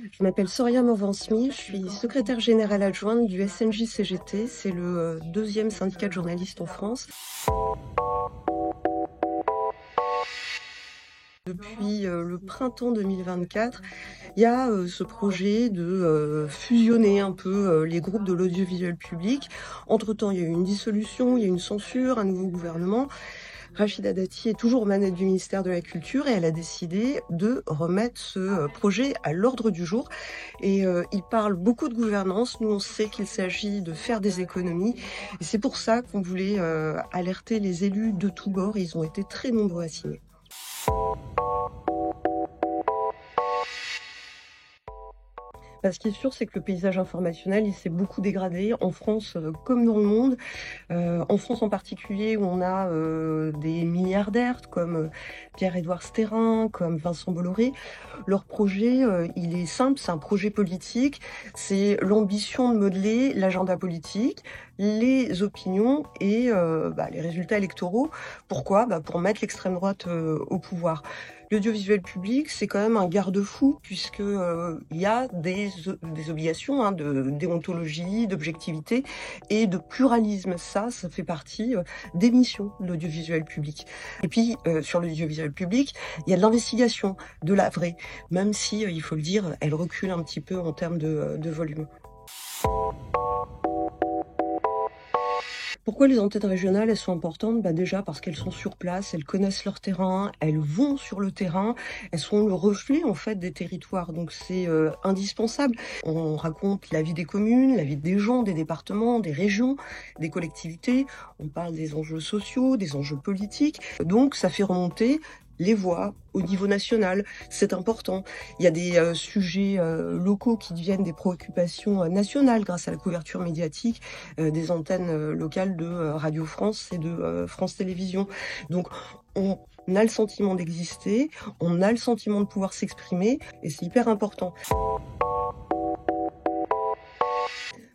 Je m'appelle Soria Morvan-Smith, je suis secrétaire générale adjointe du SNJ-CGT, c'est le deuxième syndicat de journalistes en France. Depuis le printemps 2024, il y a ce projet de fusionner un peu les groupes de l'audiovisuel public. Entre-temps, il y a eu une dissolution, il y a eu une censure, un nouveau gouvernement. Rachida Dati est toujours aux manettes du ministère de la Culture et elle a décidé de remettre ce projet à l'ordre du jour. Et il parle beaucoup de gouvernance. Nous, on sait qu'il s'agit de faire des économies. Et c'est pour ça qu'on voulait alerter les élus de tous bords. Ils ont été très nombreux à signer. Ce qui est sûr, c'est que le paysage informationnel, il s'est beaucoup dégradé en France comme dans le monde. En France en particulier, où on a des milliardaires comme Pierre-Édouard Stérin, comme Vincent Bolloré. Leur projet, il est simple, c'est un projet politique. C'est l'ambition de modeler l'agenda politique, les opinions et les résultats électoraux. Pourquoi ? Pour mettre l'extrême droite au pouvoir. L'audiovisuel public, c'est quand même un garde-fou puisque il y a des obligations de déontologie, d'objectivité et de pluralisme. Ça fait partie des missions de l'audiovisuel public. Et puis, sur l'audiovisuel public, il y a de l'investigation, de la vraie, même si, il faut le dire, elle recule un petit peu en termes de volume. Pourquoi les antennes régionales, elles sont importantes ? Déjà parce qu'elles sont sur place, elles connaissent leur terrain, elles vont sur le terrain, elles sont le reflet en fait des territoires, donc c'est indispensable. On raconte la vie des communes, la vie des gens, des départements, des régions, des collectivités, on parle des enjeux sociaux, des enjeux politiques, donc ça fait remonter les voix au niveau national, c'est important. Il y a des sujets locaux qui deviennent des préoccupations nationales grâce à la couverture médiatique des antennes locales de Radio France et de France Télévisions. Donc on a le sentiment d'exister, on a le sentiment de pouvoir s'exprimer et c'est hyper important.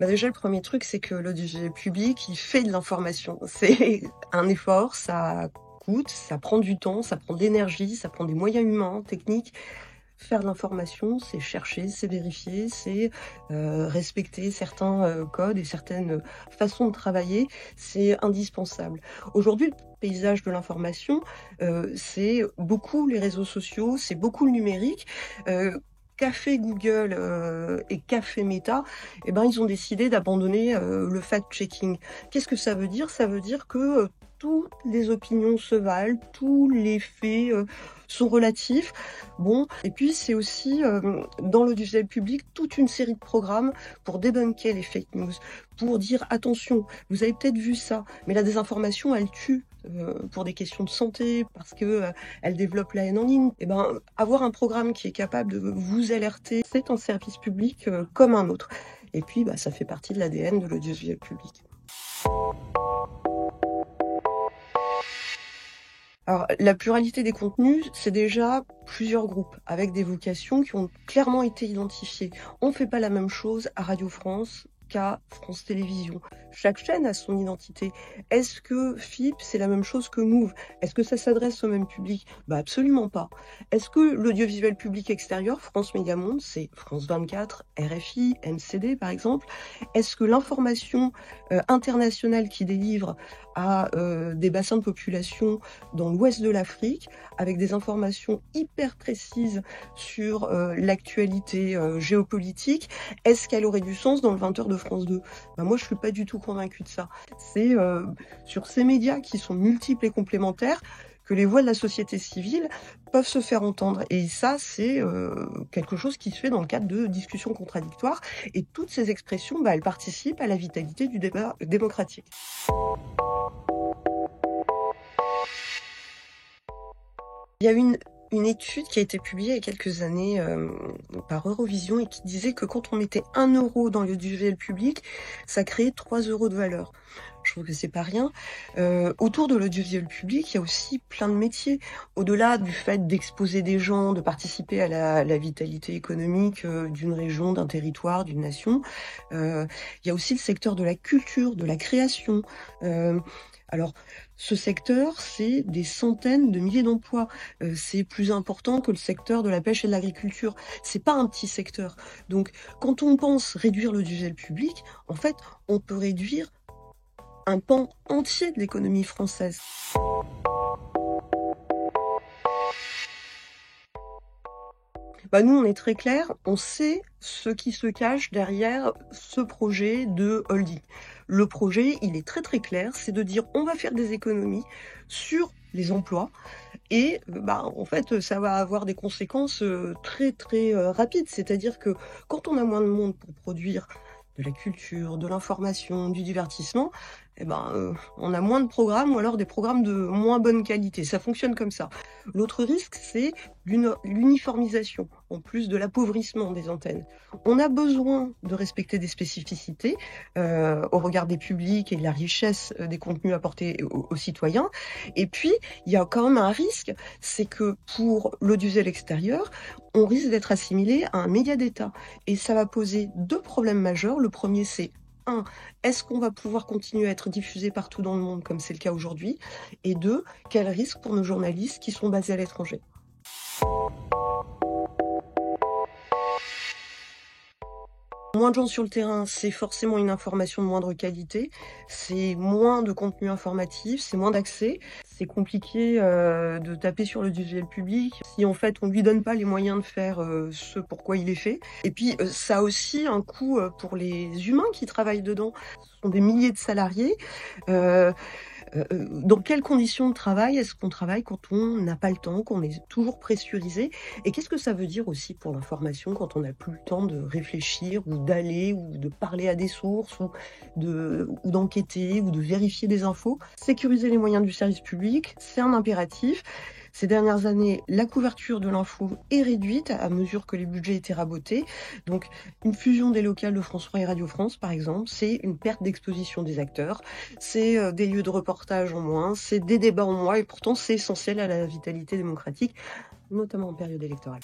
Déjà, le premier truc, c'est que l'audiovisuel public, il fait de l'information. C'est un effort, ça coûte, ça prend du temps, ça prend de l'énergie, ça prend des moyens humains, techniques. Faire de l'information, c'est chercher, c'est vérifier, c'est respecter certains codes et certaines façons de travailler. C'est indispensable. Aujourd'hui, le paysage de l'information, c'est beaucoup les réseaux sociaux, c'est beaucoup le numérique. Qu'a fait Google et qu'a fait Meta, ils ont décidé d'abandonner le fact-checking. Qu'est-ce que ça veut dire ? Ça veut dire que toutes les opinions se valent, tous les faits sont relatifs. Et puis c'est aussi dans l'audiovisuel public toute une série de programmes pour débunker les fake news, pour dire attention, vous avez peut-être vu ça, mais la désinformation, elle tue. Pour des questions de santé, parce que elle développe la haine en ligne. Avoir un programme qui est capable de vous alerter, c'est un service public comme un autre. Et puis, ça fait partie de l'ADN de l'audiovisuel public. Alors, la pluralité des contenus, c'est déjà plusieurs groupes avec des vocations qui ont clairement été identifiées. On ne fait pas la même chose à Radio France qu'à France Télévisions. Chaque chaîne a son identité. Est-ce que FIP, c'est la même chose que Move ? Est-ce que ça s'adresse au même public ? Absolument pas. Est-ce que l'audiovisuel public extérieur, France Média Monde, c'est France 24, RFI, MCD par exemple ? Est-ce que l'information internationale qui délivre à des bassins de population dans l'ouest de l'Afrique, avec des informations hyper précises sur l'actualité géopolitique, est-ce qu'elle aurait du sens dans le 20h de France 2 ? Moi, je suis pas du tout convaincue de ça. C'est sur ces médias qui sont multiples et complémentaires que les voix de la société civile peuvent se faire entendre. Et ça, c'est quelque chose qui se fait dans le cadre de discussions contradictoires. Et toutes ces expressions, elles participent à la vitalité du débat démocratique. Il y a une étude qui a été publiée il y a quelques années par Eurovision et qui disait que quand on mettait 1 euro dans l'audiovisuel public, ça créait 3 euros de valeur. Je trouve que c'est pas rien. Autour de l'audiovisuel public, il y a aussi plein de métiers. Au-delà du fait d'exposer des gens, de participer à la vitalité économique, d'une région, d'un territoire, d'une nation, il y a aussi le secteur de la culture, de la création. Heu, alors ce secteur, c'est des centaines de milliers d'emplois. C'est plus important que le secteur de la pêche et de l'agriculture. C'est pas un petit secteur. Donc quand on pense réduire l'audiovisuel public, en fait, on peut réduire un pan entier de l'économie française. Bah, nous, on est très clair, on sait ce qui se cache derrière ce projet de holding. Le projet, il est très, très clair, c'est de dire: «On va faire des économies sur les emplois» et bah, en fait, ça va avoir des conséquences, très, très, rapides. C'est-à-dire que quand on a moins de monde pour produire de la culture, de l'information, du divertissement et ben, on a moins de programmes ou alors des programmes de moins bonne qualité. Ça fonctionne comme ça. L'autre risque, c'est l'uniformisation, en plus de l'appauvrissement des antennes. On a besoin de respecter des spécificités, au regard des publics et de la richesse, des contenus apportés aux citoyens et puis, il y a quand même un risque, c'est que pour l'audiovisuel extérieur, on risque d'être assimilé à un média d'État et ça va poser 2 problèmes majeurs. Le premier, c'est 1, est-ce qu'on va pouvoir continuer à être diffusé partout dans le monde comme c'est le cas aujourd'hui? Et 2, quel risque pour nos journalistes qui sont basés à l'étranger? Moins de gens sur le terrain, c'est forcément une information de moindre qualité, c'est moins de contenu informatif, c'est moins d'accès. C'est compliqué, de taper sur l'audiovisuel public si en fait on lui donne pas les moyens de faire, ce pourquoi il est fait. Et puis, ça a aussi un coût, pour les humains qui travaillent dedans. Ce sont des milliers de salariés, heu dans quelles conditions de travail est-ce qu'on travaille quand on n'a pas le temps, qu'on est toujours pressurisé? Et qu'est-ce que ça veut dire aussi pour l'information quand on n'a plus le temps de réfléchir ou d'aller ou de parler à des sources ou d'enquêter ou de vérifier des infos? Sécuriser les moyens du service public, c'est un impératif. Ces dernières années, la couverture de l'info est réduite à mesure que les budgets étaient rabotés. Donc, une fusion des locales de France 3 et Radio France, par exemple, c'est une perte d'exposition des acteurs, c'est des lieux de reportage en moins, c'est des débats en moins, et pourtant c'est essentiel à la vitalité démocratique, notamment en période électorale.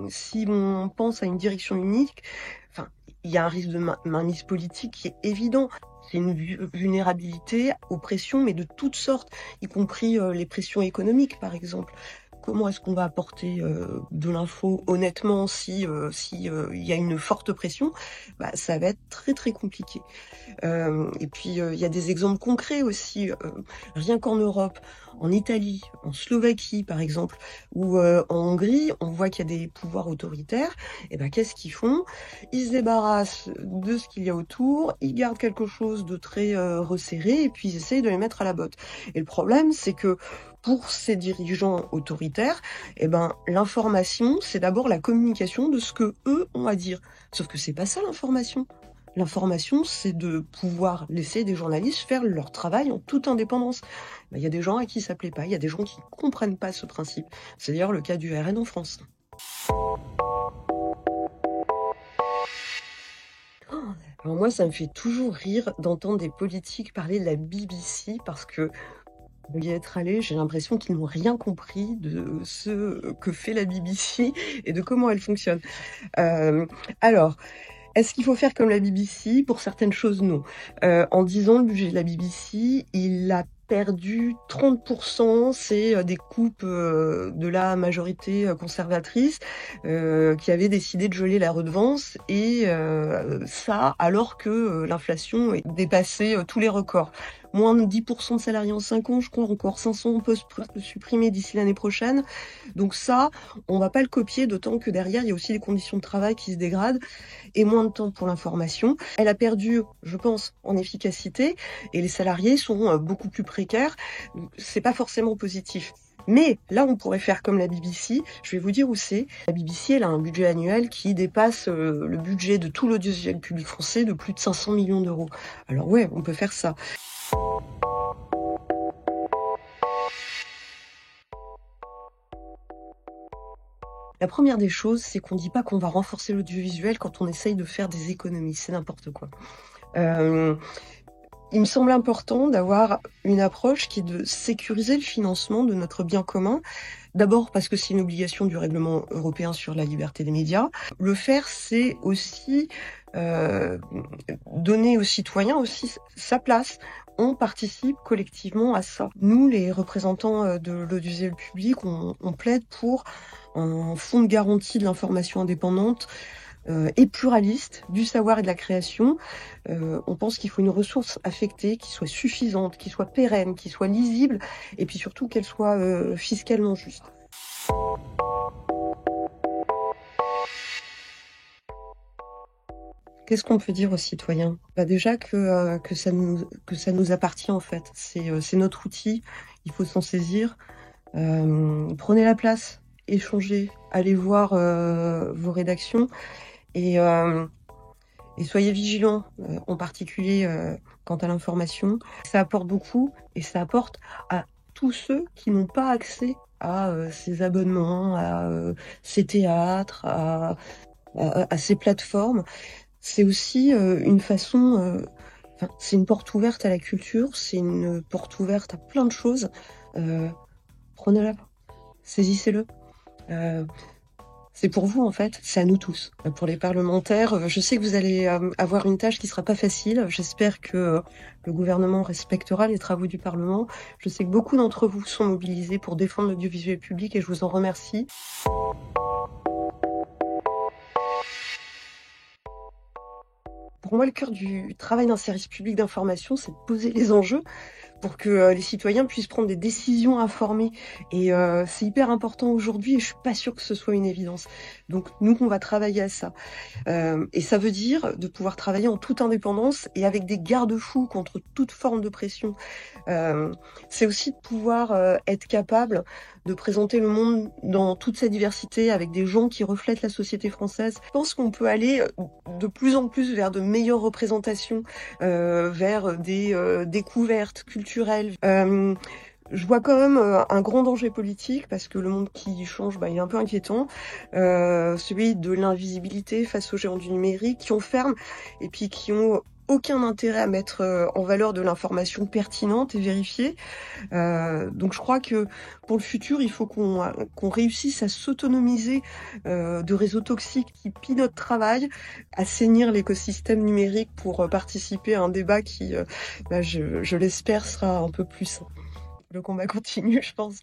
Si on pense à une direction unique, enfin, il y a un risque de mainmise politique qui est évident. C'est une vulnérabilité aux pressions, mais de toutes sortes, y compris les pressions économiques, par exemple. Comment est-ce qu'on va apporter de l'info honnêtement si il y a une forte pression? Bah, ça va être très, très compliqué. Et puis, il y a des exemples concrets aussi, rien qu'en Europe, en Italie, en Slovaquie par exemple, ou en Hongrie, on voit qu'il y a des pouvoirs autoritaires et ben, qu'est-ce qu'ils font? Ils se débarrassent de ce qu'il y a autour, ils gardent quelque chose de très, resserré et puis ils essayent de les mettre à la botte. Et le problème, c'est que pour ces dirigeants autoritaires, et ben, l'information, c'est d'abord la communication de ce qu'eux ont à dire. Sauf que c'est pas ça l'information. L'information, c'est de pouvoir laisser des journalistes faire leur travail en toute indépendance. Bah, il y a des gens à qui ça plaît pas, il y a des gens qui ne comprennent pas ce principe. C'est d'ailleurs le cas du RN en France. Alors moi, ça me fait toujours rire d'entendre des politiques parler de la BBC parce que pour y être allée, j'ai l'impression qu'ils n'ont rien compris de ce que fait la BBC et de comment elle fonctionne. Alors, est-ce qu'il faut faire comme la BBC? Pour certaines choses, non. En 10 ans, le budget de la BBC, il a perdu 30%. C'est, des coupes, de la majorité, conservatrice, qui avait décidé de geler la redevance et ça alors que, l'inflation dépassait, tous les records. Moins de 10% de salariés en 5 ans, je crois, encore 500 postes supprimés d'ici l'année prochaine. Donc ça, on va pas le copier, d'autant que derrière, il y a aussi les conditions de travail qui se dégradent et moins de temps pour l'information. Elle a perdu, je pense, en efficacité et les salariés sont beaucoup plus précaires. C'est pas forcément positif. Mais là, on pourrait faire comme la BBC. Je vais vous dire où c'est. La BBC, elle a un budget annuel qui dépasse le budget de tout l'audiovisuel public français de plus de 500 millions d'euros. Alors ouais, on peut faire ça. La première des choses, c'est qu'on dit pas qu'on va renforcer l'audiovisuel quand on essaye de faire des économies, c'est n'importe quoi. Il me semble important d'avoir une approche qui est de sécuriser le financement de notre bien commun. D'abord parce que c'est une obligation du règlement européen sur la liberté des médias. Le faire, c'est aussi donner aux citoyens aussi sa place. On participe collectivement à ça. Nous, les représentants de l'audiovisuel public, on plaide pour un fonds de garantie de l'information indépendante et pluraliste du savoir et de la création. On pense qu'il faut une ressource affectée qui soit suffisante, qui soit pérenne, qui soit lisible, et puis surtout qu'elle soit fiscalement juste. Qu'est-ce qu'on peut dire aux citoyens? Déjà que ça nous appartient en fait. C'est notre outil, il faut s'en saisir. Prenez la place, échangez, allez voir vos rédactions et soyez vigilants, en particulier quant à l'information. Ça apporte beaucoup et ça apporte à tous ceux qui n'ont pas accès à ces abonnements, à ces théâtres, à ces plateformes. C'est aussi une façon, c'est une porte ouverte à la culture, c'est une porte ouverte à plein de choses. Prenez-la, saisissez-le. C'est pour vous en fait, c'est à nous tous. Pour les parlementaires, je sais que vous allez avoir une tâche qui sera pas facile. J'espère que le gouvernement respectera les travaux du Parlement. Je sais que beaucoup d'entre vous sont mobilisés pour défendre l'audiovisuel public et je vous en remercie. Pour moi, le cœur du travail d'un service public d'information, c'est de poser les enjeux pour que les citoyens puissent prendre des décisions informées. Et c'est hyper important aujourd'hui et je suis pas sûre que ce soit une évidence. Donc nous, on va travailler à ça. Et ça veut dire de pouvoir travailler en toute indépendance et avec des garde-fous contre toute forme de pression. C'est aussi de pouvoir être capable de présenter le monde dans toute sa diversité avec des gens qui reflètent la société française. Je pense qu'on peut aller de plus en plus vers de meilleures représentations, vers des découvertes culturelles. Je vois quand même un grand danger politique parce que le monde qui change, il est un peu inquiétant. Celui de l'invisibilité face aux géants du numérique qui enferment et puis qui ont aucun intérêt à mettre en valeur de l'information pertinente et vérifiée. Donc je crois que pour le futur, il faut qu'on réussisse à s'autonomiser de réseaux toxiques qui pillent notre travail, assainir l'écosystème numérique pour participer à un débat qui, je l'espère, sera un peu plus sain. Le combat continue, je pense.